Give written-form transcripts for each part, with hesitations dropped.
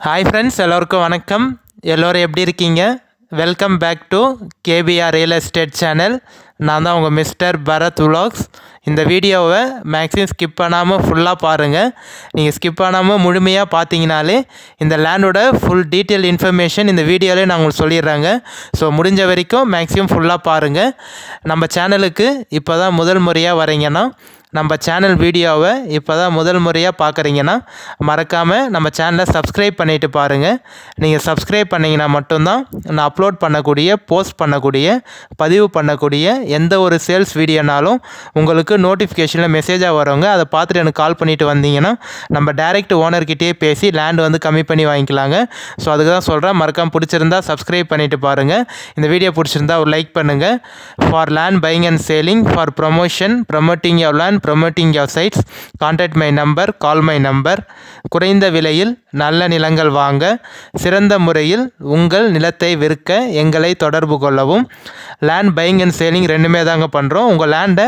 Hi friends, எல்லோருக்கும் வணக்கம். எல்லோரும் எப்படி இருக்கீங்க? Welcome back to KPR real estate channel. நான் தான் உங்கள் மிஸ்டர் பரத் விலாக்ஸ். இந்த வீடியோவை மேக்ஸிமம் ஸ்கிப் பண்ணாமல் ஃபுல்லாக பாருங்கள். நீங்கள் ஸ்கிப் பண்ணாமல் முழுமையாக பார்த்தீங்கனாலே இந்த லேண்டோட ஃபுல் டீட்டெயில் இன்ஃபர்மேஷன் இந்த வீடியோவிலே நான் உங்களுக்கு சொல்லிடுறேங்க. ஸோ முடிஞ்ச வரைக்கும் மேக்ஸிமம் ஃபுல்லாக பாருங்கள். நம்ம சேனலுக்கு இப்போ தான் முதல் முறையாக வரீங்கன்னா, நம்ம சேனல் வீடியோவை இப்போ தான் முதல் முறையாக பார்க்குறீங்கன்னா மறக்காமல் நம்ம சேனலை சப்ஸ்கிரைப் பண்ணிவிட்டு பாருங்கள். நீங்கள் சப்ஸ்கிரைப் பண்ணிங்கன்னா மட்டும்தான் நான் அப்லோட் பண்ணக்கூடிய, போஸ்ட் பண்ணக்கூடிய, பதிவு பண்ணக்கூடிய எந்த ஒரு சேல்ஸ் வீடியோனாலும் உங்களுக்கு நோட்டிஃபிகேஷனில் மெசேஜாக வருங்க. அதை பார்த்துட்டு எனக்கு கால் பண்ணிவிட்டு வந்தீங்கன்னா நம்ம டைரெக்ட் ஓனர்கிட்டயே பேசி லேண்ட் வந்து கம்மி பண்ணி வாங்கிக்கலாங்க. ஸோ அதுக்கு தான் சொல்கிறேன். மறக்காமல் பிடிச்சிருந்தா சப்ஸ்கிரைப் பண்ணிவிட்டு பாருங்கள். இந்த வீடியோ பிடிச்சிருந்தா ஒரு லைக் பண்ணுங்கள். For land buying and selling, for promotion, promoting your land, promoting your sites, contact my number, call my number. குறைந்த விலையில் நல்ல நிலங்கள் வாங்க, சிறந்த முறையில் உங்கள் நிலத்தை விற்க எங்களை தொடர்பு கொள்ளவும். லேண்ட் பையிங் அண்ட் சேலிங் ரெண்டுமே தாங்க பண்ணுறோம். உங்கள் லேண்டை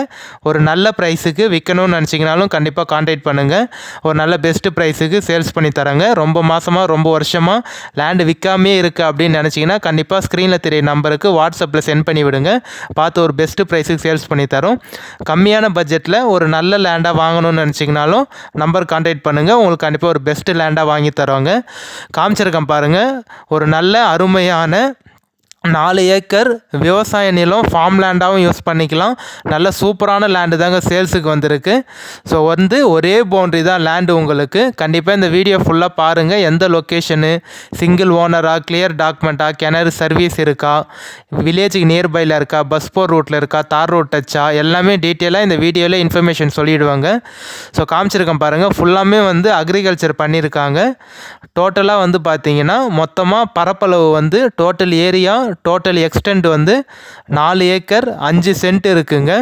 ஒரு நல்ல ப்ரைஸுக்கு விற்கணும்னு நினச்சிங்கனாலும் கண்டிப்பாக கான்டாக்ட் பண்ணுங்கள். ஒரு நல்ல பெஸ்ட்டு ப்ரைஸுக்கு சேல்ஸ் பண்ணி தராங்க. ரொம்ப மாதமாக, ரொம்ப வருஷமாக லேண்டு விற்காமே இருக்குது அப்படின்னு நினச்சிங்கன்னா கண்டிப்பாக ஸ்க்ரீனில் தெரிய நம்பருக்கு வாட்ஸ்அப்பில் சென்ட் பண்ணி விடுங்க. பார்த்து ஒரு பெஸ்ட்டு ப்ரைஸுக்கு சேல்ஸ் பண்ணி தரோம். கம்மியான பட்ஜெட்டில் ஒரு நல்ல லேண்டாக வாங்கணும்னு நினச்சிங்கனாலும் நம்பர் கான்டாக்ட் பண்ணுங்கள். உங்களுக்கு கண்டிப்பாக ஒரு பெஸ்ட்டு லேண்டாக வாங்கி தருவாங்க. காமிச்சிருக்கேன் பாருங்கள். ஒரு நல்ல அருமையான 4 ஏக்கர் விவசாய நிலம் ஃபார்ம் லேண்டாகவும் யூஸ் பண்ணிக்கலாம். நல்ல சூப்பரான லேண்டு தாங்க சேல்ஸுக்கு வந்திருக்கு. ஸோ ஒரே பவுண்ட்ரி தான் லேண்டு உங்களுக்கு. கண்டிப்பாக இந்த வீடியோ ஃபுல்லாக பாருங்கள். எந்த லொக்கேஷனு, சிங்கிள் ஓனராக, கிளியர் டாக்குமெண்ட்டாக, கிணறு சர்வீஸ் இருக்கா, வில்லேஜுக்கு நியர்பையில் இருக்கா, பஸ் போர் ரூட்டில் இருக்கா, தார் ரோட் டச்சா, எல்லாமே டீட்டெயிலாக இந்த வீடியோவில் இன்ஃபர்மேஷன் சொல்லிவிடுவாங்க. ஸோ காமிச்சிருக்கேன் பாருங்கள். ஃபுல்லாமே வந்து அக்ரிகல்ச்சர் பண்ணியிருக்காங்க. டோட்டலாக வந்து பார்த்தீங்கன்னா மொத்தமாக பரப்பளவு வந்து டோட்டல் ஏரியா, டோட்டல் எக்ஸ்டெண்ட் வந்து 4 ஏக்கர் 5 சென்ட் இருக்குங்க.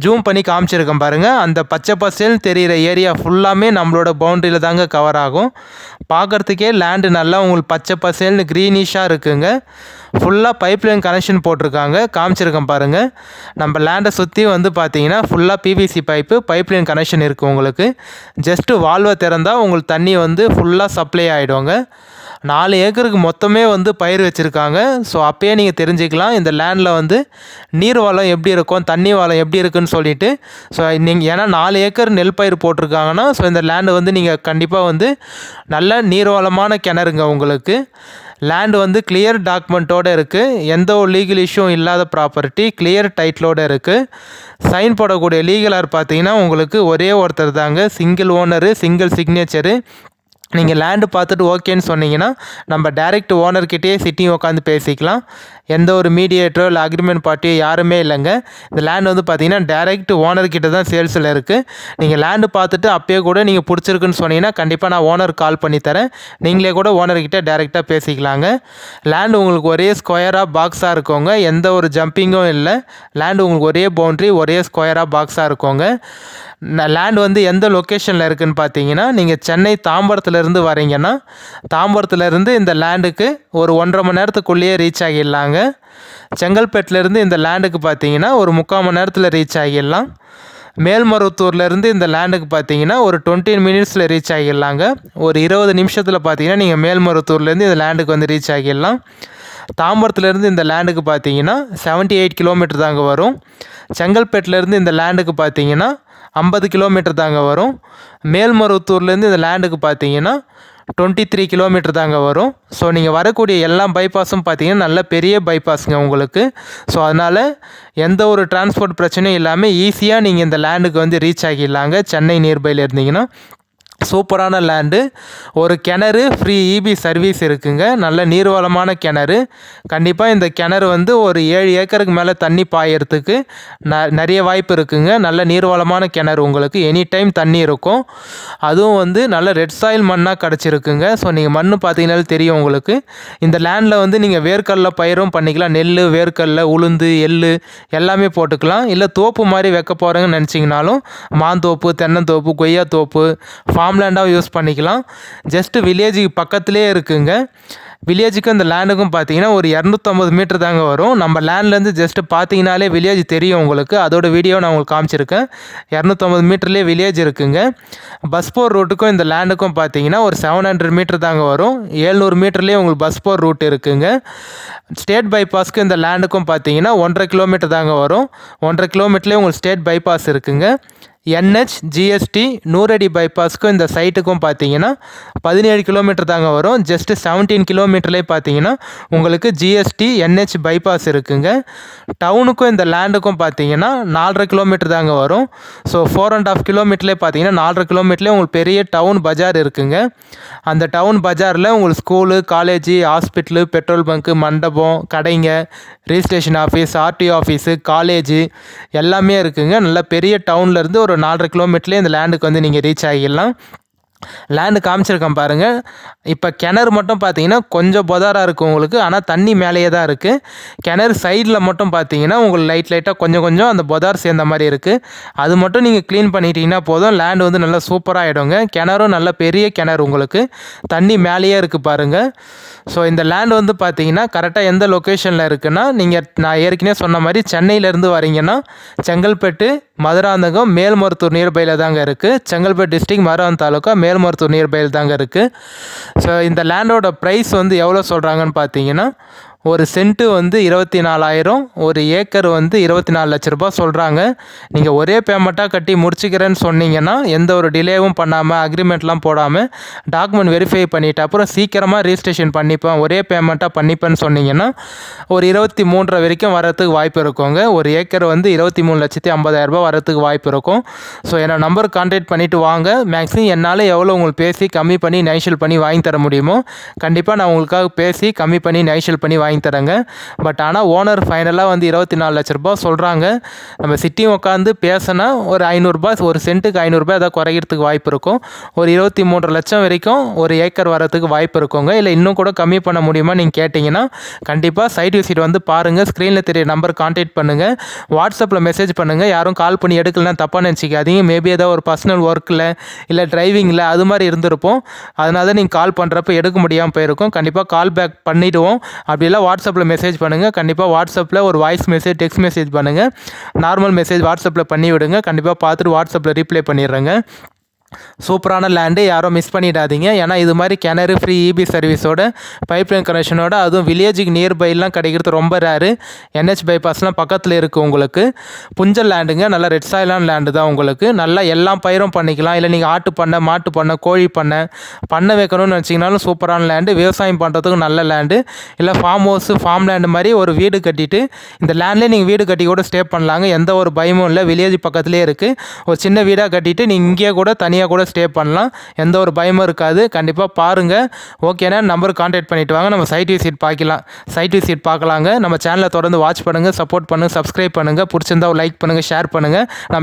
ஜூம் பண்ணி காமிச்சிருக்கேன் பாருங்கள். அந்த பச்சை பசேல்னு தெரிகிற ஏரியா ஃபுல்லாமே நம்மளோட பவுண்ட்ரியில் தாங்க கவர் ஆகும். பார்க்குறதுக்கே லேண்டு நல்லா உங்களுக்கு பச்சை பசேல்னு க்ரீனிஷாக இருக்குங்க. ஃபுல்லாக பைப்லைன் கனெக்ஷன் போட்டிருக்காங்க. காமிச்சிருக்கேன் பாருங்கள். நம்ம லேண்டை சுற்றி வந்து பார்த்தீங்கன்னா ஃபுல்லாக பிவிசி பைப்லைன் கனெக்ஷன் இருக்குது உங்களுக்கு. ஜஸ்ட்டு வால்வை திறந்தால் உங்களுக்கு தண்ணி வந்து ஃபுல்லாக சப்ளை ஆகிடுவாங்க. 4 ஏக்கருக்கு மொத்தமே வந்து பயிர் வச்சுருக்காங்க. ஸோ அப்போயே நீங்கள் தெரிஞ்சுக்கலாம் இந்த லேண்டில் வந்து நீர் வளம் எப்படி இருக்கும், தண்ணி வளம் எப்படி இருக்குன்னு சொல்லிட்டு. ஸோ நீங்கள் ஏன்னா 4 ஏக்கர் நெல் பயிர் போட்டிருக்காங்கன்னா ஸோ இந்த லேண்டு வந்து நீங்கள் கண்டிப்பாக வந்து நல்ல நீர் வளமான கிணறுங்க உங்களுக்கு. லேண்டு வந்து கிளியர் டாக்குமெண்ட்டோடு இருக்குது. எந்த ஒரு லீகல் இஷ்யூ இல்லாத ப்ராப்பர்ட்டி, கிளியர் டைட்டிலோடு இருக்குது. சைன் போடக்கூடிய லீகலார் பார்த்தீங்கன்னா உங்களுக்கு ஒரே ஒருத்தர் தாங்க, சிங்கிள் ஓனரு, சிங்கிள் சிக்னேச்சரு. நீங்கள் லேண்டு பார்த்துட்டு ஓகேன்னு சொன்னீங்கன்னா நம்ம டைரெக்ட் ஓனர்கிட்டயே சிட்டிங் உட்காந்து பேசிக்கலாம். எந்த ஒரு மீடியேட்டரோ இல்லை அக்ரிமெண்ட் பார்ட்டியோ யாருமே இல்லைங்க. இந்த லேண்டு வந்து பார்த்தீங்கன்னா டைரெக்ட் ஓனர்கிட்ட தான் சேல்ஸில் இருக்குது. நீங்கள் லேண்டு பார்த்துட்டு அப்பயே கூட நீங்கள் பிடிச்சிருக்குன்னு சொன்னீங்கன்னா கண்டிப்பாக நான் ஓனர் கால் பண்ணி தரேன். நீங்களே கூட ஓனர்கிட்ட டைரெக்டாக பேசிக்கலாங்க. லேண்டு உங்களுக்கு ஒரே ஸ்கொயராக பாக்ஸாக இருக்கோங்க. எந்த ஒரு ஜம்பிங்கும் இல்லை. லேண்டு உங்களுக்கு ஒரே பவுண்ட்ரி, ஒரே ஸ்கொயராக பாக்ஸாக இருக்கோங்க. லேண்ட் வந்து எந்த லொக்கேஷனில் இருக்குதுன்னு பார்த்தீங்கன்னா, நீங்கள் சென்னை தாம்பரத்துலேருந்து வரீங்கன்னா தாம்பரத்துலேருந்து இந்த லேண்டுக்கு ஒரு 1.5 மணி நேரத்துக்குள்ளேயே ரீச் ஆகிடலாங்க. செங்கல்பேட்டிலேருந்து இந்த லேண்டுக்கு பார்த்தீங்கன்னா ஒரு 3/4 மணி நேரத்தில் ரீச் ஆகிடலாம். மேல்மருவத்தூர்லேருந்து இந்த லேண்டுக்கு பார்த்தீங்கன்னா ஒரு 20 மினிட்ஸில் ரீச் ஆகிடலாங்க. ஒரு 20 நிமிஷத்தில் பார்த்தீங்கன்னா நீங்கள் மேல்மருவத்தூர்லேருந்து இந்த லேண்டுக்கு வந்து ரீச் ஆகிடலாம். தாம்பரத்துலேருந்து இந்த லேண்டுக்கு பார்த்தீங்கன்னா 78 கிலோமீட்டர் தாங்க வரும். செங்கல்பேட்டிலேருந்து இந்த லேண்டுக்கு பார்த்தீங்கன்னா 50 கிலோமீட்டர் தாங்க வரும். மேல்மருவத்தூர்லேருந்து இந்த லேண்டுக்கு பார்த்தீங்கன்னா 23 கிலோமீட்டர் தாங்க வரும். ஸோ நீங்கள் வரக்கூடிய எல்லா பைபாஸும் பார்த்தீங்கன்னா நல்ல பெரிய பைபாஸுங்க உங்களுக்கு. ஸோ அதனால் எந்த ஒரு டிரான்ஸ்போர்ட் பிரச்சனையும் இல்லாமல் ஈஸியாக நீங்கள் இந்த லேண்டுக்கு வந்து ரீச் ஆகிடலாங்க. சென்னை நியர்பையில் இருந்தீங்கன்னா சூப்பரான லேண்டு. ஒரு கிணறு ஃப்ரீ இபி சர்வீஸ் இருக்குங்க. நல்ல நீர்வளமான கிணறு. கண்டிப்பாக இந்த கிணறு வந்து ஒரு 7 ஏக்கருக்கு மேலே தண்ணி பாயறதுக்கு நிறைய வாய்ப்பு இருக்குங்க. நல்ல நீர்வளமான கிணறு உங்களுக்கு எனி டைம் தண்ணி இருக்கும். அதுவும் வந்து நல்ல ரெட் சாயில் மண்ணாக கிடச்சிருக்குங்க. ஸோ நீங்கள் மண் பார்த்தீங்கன்னாலே தெரியும் உங்களுக்கு. இந்த லேண்டில் வந்து நீங்கள் வேர்க்கடலை பயிரும் பண்ணிக்கலாம். நெல், வேர்க்கடலை, உளுந்து, எள்ளு எல்லாமே போட்டுக்கலாம். இல்லை தோப்பு மாதிரி வைக்க போகிறேங்கன்னு நினச்சிங்கனாலும் மாந்தோப்பு, தென்னந்தோப்பு, கொய்யா தோப்பு, ஃபார்ம் லேண்டாக யூஸ் பண்ணிக்கலாம். ஜஸ்ட்டு வில்லேஜுக்கு பக்கத்துலேயே இருக்குங்க. வில்லேஜுக்கும் இந்த லேண்டுக்கும் பார்த்தீங்கன்னா ஒரு 250 மீட்டர் தாங்க வரும். நம்ம லேண்ட்லேருந்து ஜஸ்ட்டு பார்த்தீங்கனாலே வில்லேஜ் தெரியும் உங்களுக்கு. அதோட வீடியோ நான் உங்களுக்கு காமிச்சிருக்கேன். 250 மீட்டர்லேயே வில்லேஜ் இருக்குங்க. பஸ் போர் ரூட்டுக்கும் இந்த லேண்டுக்கும் பார்த்தீங்கன்னா ஒரு 700 மீட்டர் தாங்க வரும். 700 மீட்டர்லேயே உங்களுக்கு பஸ் போர் ரூட் இருக்குங்க. ஸ்டேட் பைபாஸ்க்கு இந்த லேண்டுக்கும் பார்த்தீங்கன்னா 1.5 கிலோமீட்டர் தாங்க வரும். 1.5 கிலோமீட்டர்லேயே உங்களுக்கு ஸ்டேட் பைபாஸ் இருக்குங்க. NH GST நூறடி பைபாஸ்க்கும் இந்த சைட்டுக்கும் பார்த்தீங்கன்னா 17 கிலோமீட்டர் தாங்க வரும். ஜஸ்ட்டு 17 கிலோமீட்டர்லேயே பார்த்தீங்கன்னா உங்களுக்கு GST NH பைபாஸ் இருக்குங்க. டவுனுக்கும் இந்த லேண்டுக்கும் பார்த்தீங்கன்னா 4.5 கிலோமீட்டர் தாங்க வரும். ஸோ 4.5 கிலோமீட்டர்லேயே பார்த்தீங்கன்னா 4.5 கிலோமீட்டர்லேயே உங்களுக்கு பெரிய டவுன் பஜார் இருக்குங்க. அந்த டவுன் பஜாரில் உங்களுக்கு school, college, hospital, petrol bunk, மண்டபம், கடைங்க, registration office, RTO office, college எல்லாமே இருக்குங்க. நல்ல பெரிய டவுன்லேருந்து ஒரு 4.5 கிலோமீட்டர்லேயே இந்த லேண்டுக்கு வந்து நீங்கள் ரீச் ஆகிடலாம். லேண்டு காமிச்சிருக்கேன் பாருங்கள். இப்போ கிணறு மட்டும் பார்த்தீங்கன்னா கொஞ்சம் பொதாராக இருக்குது உங்களுக்கு. ஆனால் தண்ணி மேலேயே தான் இருக்குது. கிணறு சைடில் மட்டும் பார்த்தீங்கன்னா உங்களுக்கு லைட்டாக கொஞ்சம் அந்த பொதார் சேர்ந்த மாதிரி இருக்குது. அது மட்டும் நீங்கள் க்ளீன் பண்ணிட்டீங்கன்னா போதும். லேண்டு வந்து நல்லா சூப்பராக ஆகிடுங்க. கிணறும் நல்ல பெரிய கிணறு உங்களுக்கு. தண்ணி மேலேயே இருக்குது பாருங்கள். ஸோ இந்த லேண்ட் வந்து பார்த்தீங்கன்னா கரெக்டாக எந்த லொக்கேஷனில் இருக்குன்னா, நான் ஏற்கனவே சொன்ன மாதிரி சென்னையிலேருந்து வரீங்கன்னா செங்கல்பட்டு, மதுராந்தகம், மேல்மருத்தூர் நியர்பையில் தாங்க இருக்குது. செங்கல்பட்டு டிஸ்ட்ரிக்ட், மதுராந்தகம் தாலுக்கா, மேல்மருத்தூர் நியர்பையில் தாங்க இருக்குது. ஸோ இந்த லேண்டோட ப்ரைஸ் வந்து எவ்வளோ சொல்கிறாங்கன்னு பார்த்தீங்கன்னா, ஒரு சென்ட்டு வந்து 24,000, ஒரு ஏக்கர் வந்து 24 லட்ச ரூபா சொல்கிறாங்க. நீங்கள் ஒரே பேமெண்ட்டாக கட்டி முடிச்சுக்கிறேன்னு சொன்னீங்கன்னா எந்த ஒரு டிலேவும் பண்ணாமல், அக்ரிமெண்ட்லாம் போடாமல் டாக்குமெண்ட் வெரிஃபை பண்ணிவிட்டு அப்புறம் சீக்கிரமாக ரிஜிஸ்ட்ரேஷன் பண்ணிப்பேன், ஒரே பேமெண்ட்டாக பண்ணிப்பேன்னு சொன்னீங்கன்னா ஒரு 23 வரைக்கும் வரத்துக்கு வாய்ப்பு இருக்குங்க. ஒரு ஏக்கர் வந்து 23,50,000 ரூபா வரத்துக்கு வாய்ப்பு இருக்கும். ஸோ என்னோட நம்பருக்கு கான்டாக்ட் பண்ணிவிட்டு வாங்க. மேக்ஸிமம் என்னால் எவ்வளோ உங்களுக்கு பேசி கம்மி பண்ணி நெகோஷியேட் பண்ணி வாங்கி தர முடியுமோ கண்டிப்பாக நான் உங்களுக்காக பேசி கம்மி பண்ணி நெகோஷியேட் பண்ணி வாங்கி தரேங்க. பட் ஆனால் ஓனர் ஃபைனலாக வந்து 24 லட்ச ரூபா சொல்கிறாங்க. நம்ம சிட்டியும் உட்காந்து பேசினா ஒரு 500 ரூபாய், ஒரு சென்ட்டுக்கு 500 ரூபாய் ஏதாவது குறைக்கிறதுக்கு வாய்ப்பு இருக்கும். ஒரு 23 லட்சம் வரைக்கும் ஒரு ஏக்கர் வரத்துக்கு வாய்ப்பு இருக்குங்க. இல்லை இன்னும் கூட கம்மி பண்ண முடியுமா நீங்கள் கேட்டிங்கன்னா கண்டிப்பாக சைட் விசிட் வந்து பாருங்கள். ஸ்க்ரீனில் தெரிய நம்பர் கான்டாக்ட் பண்ணுங்கள். வாட்ஸ்அப்பில் மெசேஜ் பண்ணுங்கள். யாரும் கால் பண்ணி எடுக்கலன்னா தப்பாக நினச்சிக்காதீங்க. மேபி ஏதாவது ஒரு பர்சனல் ஒர்க்கில் இல்லை டிரைவிங்கில் அது மாதிரி இருந்திருப்போம். அதனால தான் நீங்கள் கால் பண்ணுறப்ப எடுக்க முடியாமல் போயிருக்கும். கண்டிப்பாக கால் பேக் பண்ணிவிடுவோம். அப்படிலாம் வாட்ஸ்அப்பில் மெசேஜ் பண்ணுங்கள். கண்டிப்பாக வாட்ஸ்அப்பில் ஒரு வாய்ஸ் மெசேஜ், டெக்ஸ்ட் மெசேஜ் பண்ணுங்கள். நார்மல் மெசேஜ் வாட்ஸ்அப்பில் பண்ணி விடுங்க. கண்டிப்பாக பார்த்துட்டு வாட்ஸ்அப்பில் ரிப்ளை பண்ணிடுறேங்க. சூப்பரான லேண்டு, யாரும் மிஸ் பண்ணிடாதீங்க. ஏன்னா இது மாதிரி கிணறு, ஃப்ரீ EB சர்வீஸோட, பைப்லைன் கனெக்ஷனோட, அதுவும் வில்லேஜுக்கு நியர்பைலாம் கிடைக்கிறது ரொம்ப ரேரு. NH பைபாஸ்லாம் பக்கத்தில் இருக்குது உங்களுக்கு. புஞ்சல் லேண்டுங்க, நல்லா ரெட் சாயிலான லேண்டு தான் உங்களுக்கு. நல்லா எல்லா பயிரும் பண்ணிக்கலாம். இல்லை நீங்கள் ஆட்டு பண்ணை, மாட்டு பண்ணை, கோழி பண்ணை வைக்கணும்னு வச்சிங்கனாலும் சூப்பரான லேண்டு. விவசாயம் பண்ணுறதுக்கும் நல்ல லேண்டு. இல்லை ஃபார்ம் ஹவுஸு, ஃபார்ம் லேண்டு மாதிரி ஒரு வீடு கட்டிட்டு இந்த லேண்ட்லேயே நீங்கள் வீடு கட்டி கூட ஸ்டே பண்ணலாங்க. எந்த ஒரு பயமும் இல்லை. வில்லேஜ் பக்கத்துலேயே இருக்குது. ஒரு சின்ன வீடாக கட்டிட்டு நீங்கள் இங்கேயே கூட தனியாக கூட ஸ்டே பண்ணலாம். எந்த ஒரு பயமும் இருக்காது. கண்டிப்பாக பாருங்கள். ஓகேனா நம்பர் கான்டாக்ட் பண்ணிட்டு வாங்க. நம்ம சைட் விசிட் பார்க்கலாங்க. நம்ம சேனலை தொடர்ந்து வாட்ச் பண்ணுங்கள், சப்போர்ட் பண்ணுங்கள், சப்ஸ்கிரைப் பண்ணுங்கள். பிடிச்சிருந்தா லைக் பண்ணுங்கள், ஷேர் பண்ணுங்கள். நம்ம